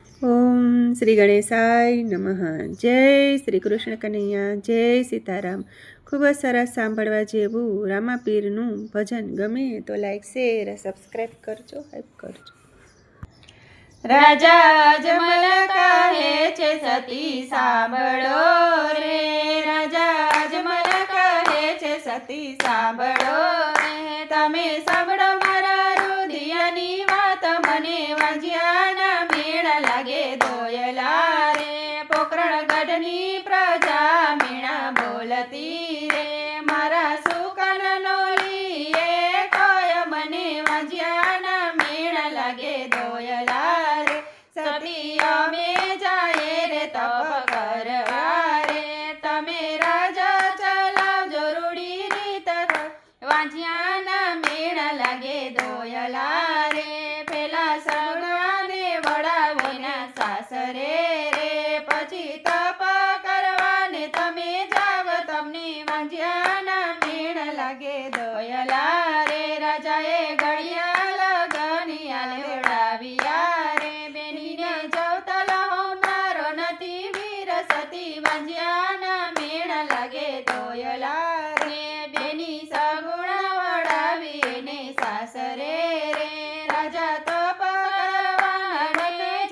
ઓમ શ્રી ગણેશાય નમઃ. જય શ્રી કૃષ્ણ કનૈયા, જય સીતારામ. ખૂબ જ સરસ સાંભળવા જેવું રામાપીરનું ભજન ગમે તો લાઈક શેર સબસ્ક્રાઈબ કરજો, હેલ્પ કરજો. રાજા અજમલ કહે છે સતી સાંભળો રે, રાજા અજમલ કહે છે સતી સાંભળો રે, તમે સાંભળો મારા રુદિયાની વાત, મને વાંજ્યાના મેળા લાગે દોયલા રે, પોકરણ ગઢની પ્રજા મીણા બોલતી રે, મારા સુકનનો લીએ કોઈ મને વાંજ્યાના મેળા લાગે દોયલા રે, સતી અમે જાય રે તપ કરવા રે, તમે રાજા ચલાવજો રૂડી રીત, વાંજ્યાના મેળા લાગે દોયલા રે, પેલા સગડાને વડાવીને સાસરે રે, પછી તપ કરવાને તમે જાવ, તમને વાંજ્યાના મેળા લાગે દોયલા રે, રાજાએ ઘડિયાળ ગણિયાળ લેવડાવ્યા રે, બેનીને જવતલ હોનારો નથી વીર, સતી વાંજ્યાના મેળા લાગે દોયલા રે, બેની સગુણા વડાવીને સાસરે રે, રાજા તપ કરવા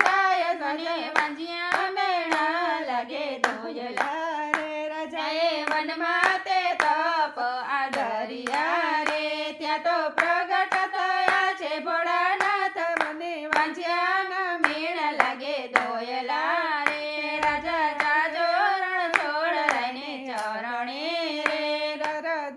જાય, અને વાંજ્યા મેળા લાગે દોયલા રે, રાજાએ વનમાં તે તપ આદર્યા રે, ત્યાં તો પ્રગટ થયા છે ભોળાનાથ, મને વાંજ્યાના મેળા લાગે દોયલા રે, રાજા જાજો રણ છોડ રહીને ચરણે રે,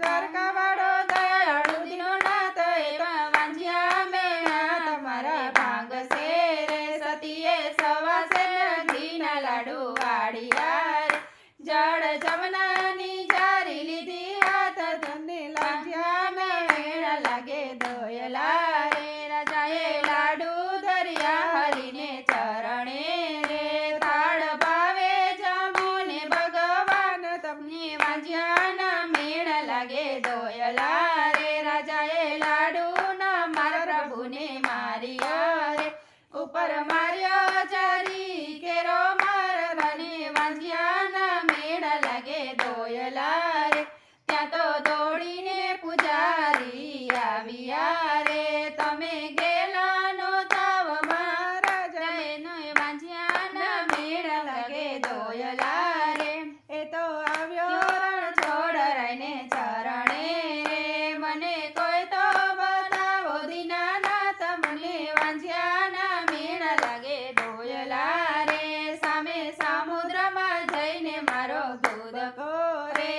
દ્વારકા વાળો દયાળુ દીનોનાથ, એવા વાંજ્યા મેળા તમારા ભાંગશે રે, સતીએ સવાસે ઘીના લાડુ વાળ્યા રે, જળ જમનાની જારી લીધી હાથ, તમને લાગ્યા મેળા લાગે દોયલા રે, રાજાએ લાડુ દરિયા હરીને ચરણે રે, તાળ ભાવે જમોને ભગવાન, તમને વાંજ્યાના મેળા લાગે દોયલા રે, રાજાએ લાડુ ના મારા પ્રભુને માર્યા રે, ઉપર માર્યો જરી કેરો મારવાને, વાંજ્યાના મેળા લાગે દોયલા રે, ત્યાં તો દોડીને પૂજારી આવ્યા રે, તમે ગેલાનો તાવ મહારાજ, વાંજ્યાના મેળા લાગે દોયલા રે, એ તો આવ્યો રણ છોડ રહીને ચરણે રે, મને કોઈ તો બતાવો દીનાનાથ, મને વાંજ્યાના મેળા લાગે દોયલા રે, સામે સમુદ્રમાં જઈને મારો દૂધ રે,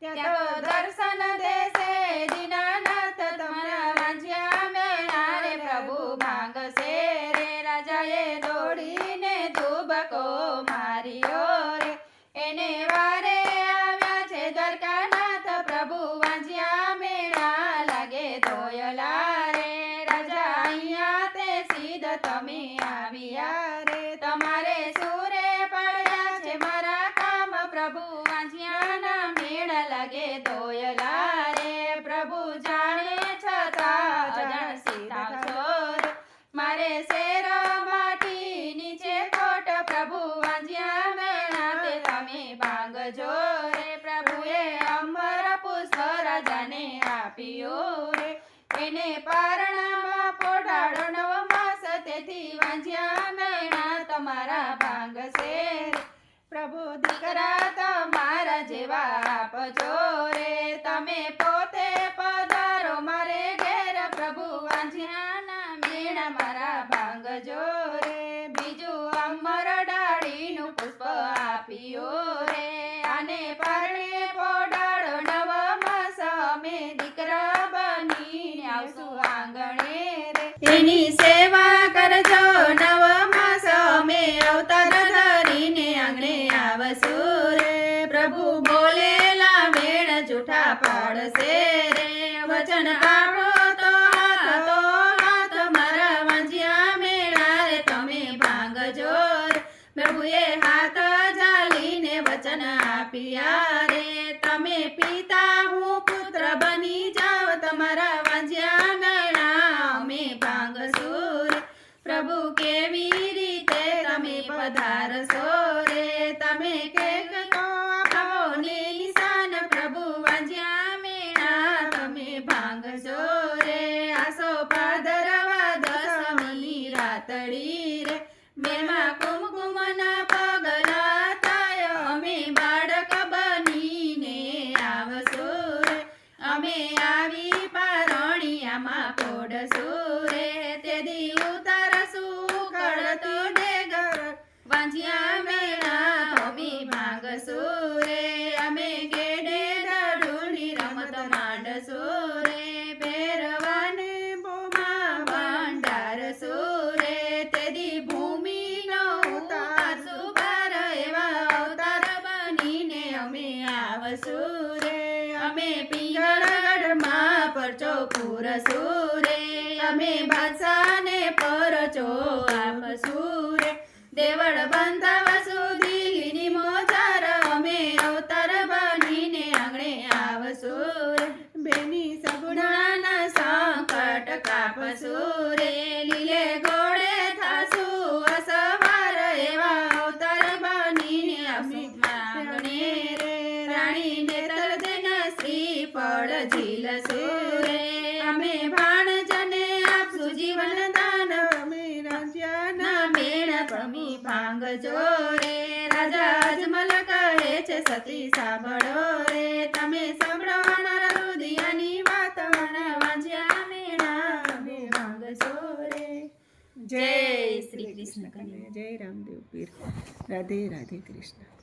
ત્યાં તો દર્શન દેશે દીનાનાથ, તમારા વાંજ્યા મેળા રે પ્રભુ ભાંગશે રે, રાજાએ દોડીને ધુબકો માર્યો રે, એને વારે આવ્યા છે દ્વારકાનાથ, પ્રભુ વાંજ્યા મેળા લાગે દોયલા રે, રાજા અહીંયા તે સીધ તમે આવ્યા રે, તમારે સુરે પડ્યા છે મારા કામ, પ્રભુ વાંજ્યાના મેળા લાગે દોયલા રે, પ્રભુ જાણે છતાં અજાણ સીધા છો રે, મારે શેર માટી નીચે કોટ, પ્રભુ વાંજ્યા મેળા તે તમે ભાંગજો રે, પ્રભુએ અમર પુષ્પ રાજાને આપ્યું રે, એને પારણામાં પોઢાડો નવ માસ, તેથી વાંજ્યા મેળા તમારા ભાંગશે રે, પ્રભુ દીકરા તમારા જેવા આપજો રે, તમે પોતે પધારો મારે ઘેર, પ્રભુ વાંજ્યાના મેળા મારા ભાંગજો રે, બીજું અમર ડાળીનું પુષ્પ આપ્યું રે, આને પરણે પોડાડો નવ માસ, અમે દીકરા બનીને આવશું આંગણે રે, એની સેવા કરજો નવ માસ, અમે અવતાર ધરીને આંગણે આવશું રે, પ્રભુ બોલેલા વેણ જૂઠા પાડશે રે, વચન આપો તો હાથ મારા વાંજ્યા મેળા રે, તમે ભાંગજો રે, પ્રભુએ હાથ ઝાલીને વચન આપ્યા રે, તમે પિતા હું પુત્ર બની જાવ, તમારા વાંજ્યા મેળા અમે ભાંગશું રે, પ્રભુ કેવી રીતે અમે આવી પારણિયામાં પોડશું રે તે દી ઉતારશું કળતો ડેગર વાંજિયા મેળા હોમી ભાંગશું રે અમે ગેડે દડુની રમત માંડશું રે પહેરવાને બોમાં ભંડારશું રે તે દી ભૂમિનો ઉતારશું પાર એવા અવતાર બનીને અમે આવશું રે અમે પિંગળગઢમાં પરચો પૂરશું રે અમે બાદશાહને પરચો આપશું રે દેવળ બંધાવશું દિલ્હીની મોજાર અમે અવતાર બનીને આંગણે આવશું રે બેની સગુણાના સંકટ કાપશું રે લીલે ઘોડે થાશું અસવાર એવા અવતાર બનીને આવશું આંગણે રે રાણીને તરજેના શ્રીફળ ઝીલશું રે અમે ભાણજને આપશું જીવન દાન અમે રાજ્યના મેણ તમે ભાંગજો રે રાજા અજમલ કહે છે સતી સાંભળો રે તમે સાંભળો મારા રુદિયાની વાત વાંચ્યા મેણા અમે ભાંગજો રે જય શ્રી કૃષ્ણ કનૈયા જય રામદેવ પીર. રાધે રાધે કૃષ્ણ.